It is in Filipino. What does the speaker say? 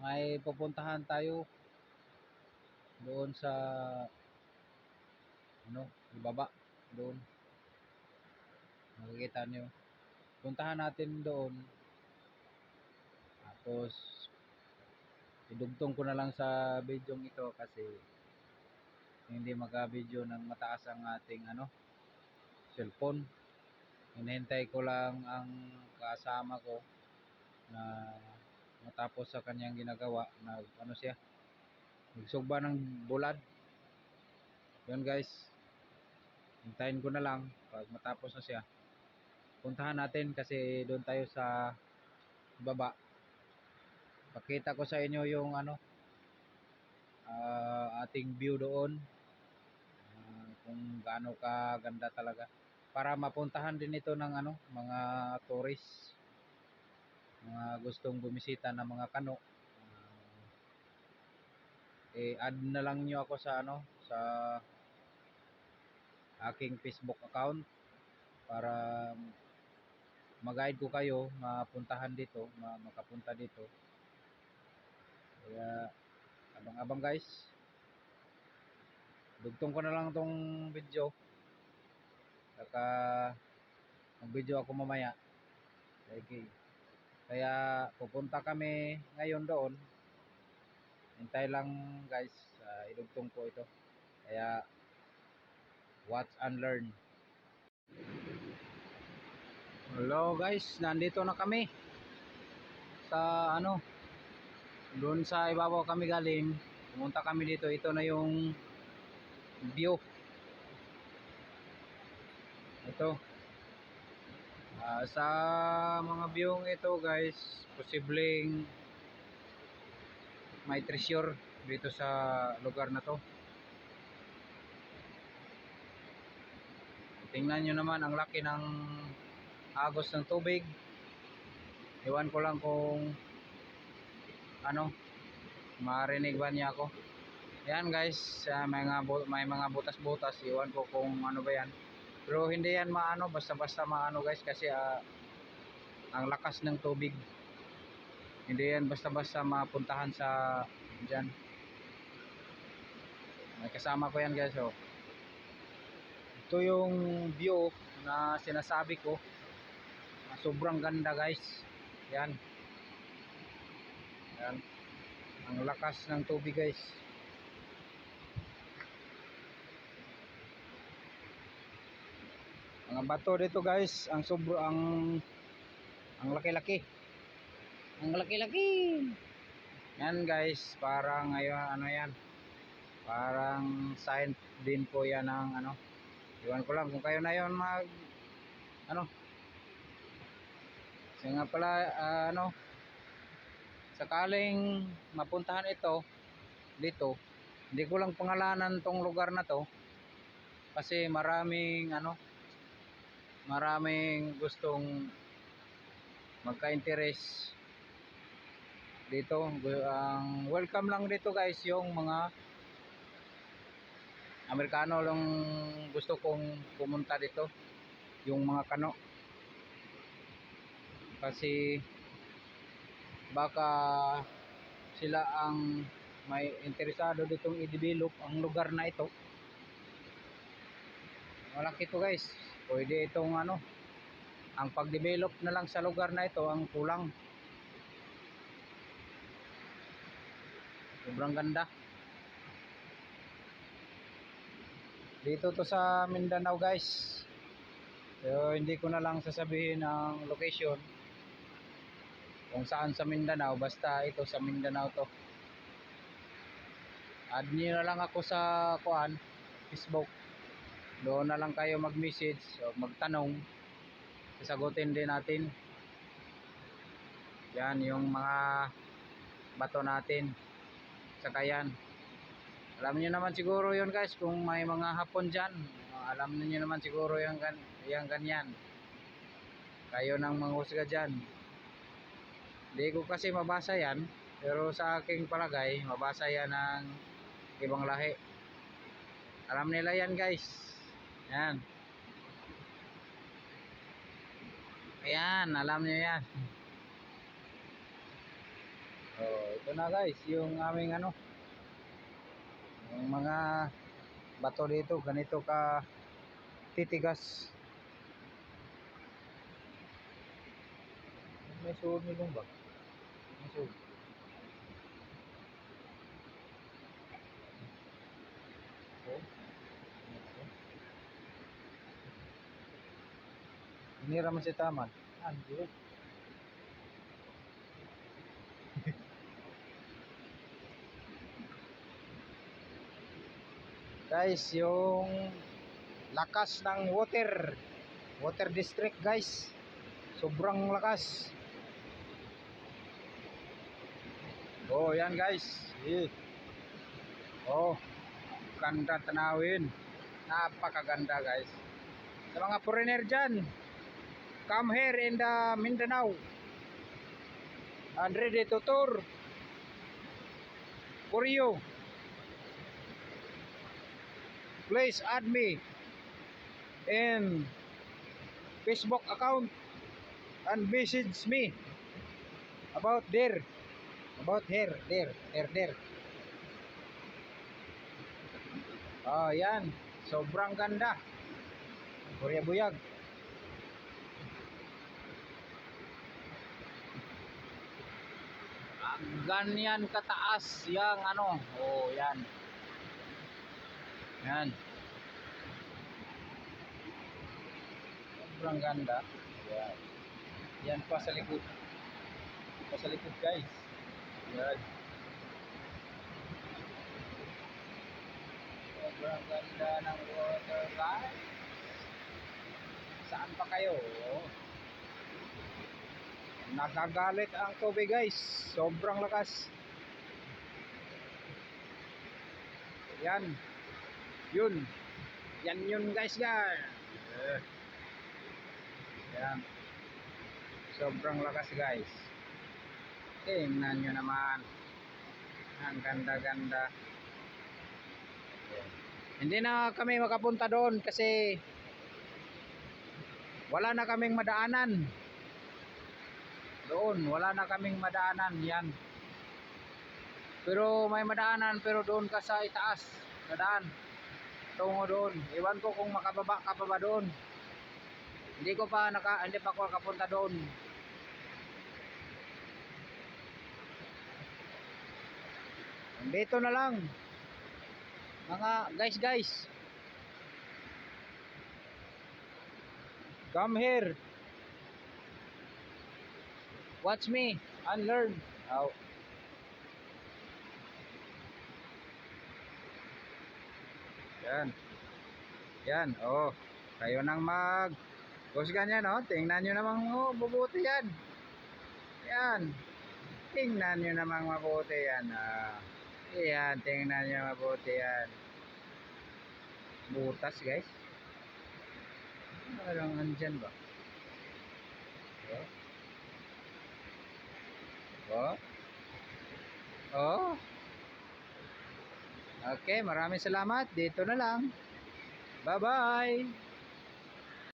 may pupuntahan tayo doon sa ibaba doon. Makikita nyo. Puntahan natin doon. Tapos idugtong ko na lang sa video ito kasi hindi maka-video ng mataas ang ating cellphone. Hinihintay ko lang ang kasama ko na matapos sa kanyang ginagawa na siya nagsugba ng bulad. Yun guys, hintayin ko na lang pag matapos na siya. Puntahan natin kasi doon tayo sa baba. Pakita ko sa inyo yung ating view doon, kung gaano ka ganda talaga, para mapuntahan din ito ng mga tourist, mga gustong bumisita ng mga kano. I-add na lang nyo ako sa sa aking Facebook account para mag-guide ko kayo mapuntahan dito, makapunta dito. Kaya abang-abang guys. Dugtong ko na lang tong video. Saka mag-video ako mamaya. Okay. Kaya pupunta kami ngayon doon. Hintay lang guys, idugtong ko ito. Kaya watch and learn. Hello guys, nandito na kami sa doon sa ibabaw kami galing. Pumunta kami dito. Ito na yung view. Ito. Sa mga view ito guys, posibleng may treasure dito sa lugar na to. Tingnan nyo naman ang laki ng agos ng tubig. Iwan ko lang kung marinig ba niya ako. Yan guys, may mga butas-butas. Iwan ko kung ano ba yan. Pero hindi yan basta-basta guys, kasi ang lakas ng tubig. Hindi yan basta-basta mapuntahan sa dyan. May kasama ko yan guys. Ito yung view na sinasabi ko. Sobrang ganda guys. Yan. Yan. Ang lakas ng tubig guys. Mga bato dito guys, ang laki-laki. Ang laki-laki. Yan guys, parang ngayon yan. Parang sign din po yan ng iwan ko lang kung kayo na yon kasi nga pala sakaling mapuntahan ito dito, hindi ko lang pangalanan tong lugar na to kasi maraming gustong magka-interest dito. Ang welcome lang dito guys yung mga Amerikano lang gusto kong pumunta dito, yung mga kano, kasi baka sila ang may interesado ditong i-develop ang lugar na ito. Malaki to guys, pwede itong ang pag-develop na lang sa lugar na ito ang kulang. Sobrang ganda dito to sa Mindanao guys. So hindi ko na lang sasabihin ang location kung saan sa Mindanao, basta ito sa Mindanao to. Add nyo na lang ako sa Facebook. Doon na lang kayo mag-message o magtanong, sasagutin din natin. Yan yung mga bato natin. Saka yan, alam niyo naman siguro yun guys, kung may mga Hapon dyan, alam niyo naman siguro yung ganyan. Kayo nang manghusga dyan. Hindi ko kasi mabasa yan, pero sa aking palagay mabasa yan ng ibang lahi. Alam nila yan guys. Yan. Ayan, alam niyo yan. Ito na guys, yung aming ano, yung mga bato dito, ganito ka titigas. May suod nilong ba? May suod. Oh. Hinira man si Taman. Hindi. Guys, yung lakas ng water district guys, sobrang lakas. Oh yan guys, oh ganda tanawin, napakaganda guys. Sa mga foreigner dyan, come here in the Mindanao and ready to tour for you. Please add me in Facebook account and message me about here. Oh, yan. Sobrang ganda. Korea Buyag. Ganyan kataas yang ano. Oh, yan. Yan. Sobrang ganda. Yan. Yan pa sa likod. Pa sa likod guys. Yan. Sobrang ganda ng water guys. Saan pa kayo? Nagagalit ang tubig guys. Sobrang lakas. Yan. Yun. Yan yun guys guys. Yan. Sobrang lakas guys. Tingnan nyo naman. Ang ganda-ganda. Hindi na kami makapunta doon kasi wala na kaming madaanan. Doon, wala na kaming madaanan yan. Pero may madaanan, pero doon ka sa itaas. Nadaan. Tungo doon. Iwan ko kung makababa ka pa ba doon. Hindi pa ako nakapunta doon. Dito na lang. Mga guys. Come here. Watch me and learn. Oh. Yan. Oh. Kayo nang husgan yan, oh. Tingnan nyo namang mabuti yan. Yan. Tingnan nyo namang mabuti yan. Yan. Tingnan nyo mabuti yan. Butas guys. Parang andyan ba? Oh. Okay, maraming salamat. Dito na lang. Bye-bye.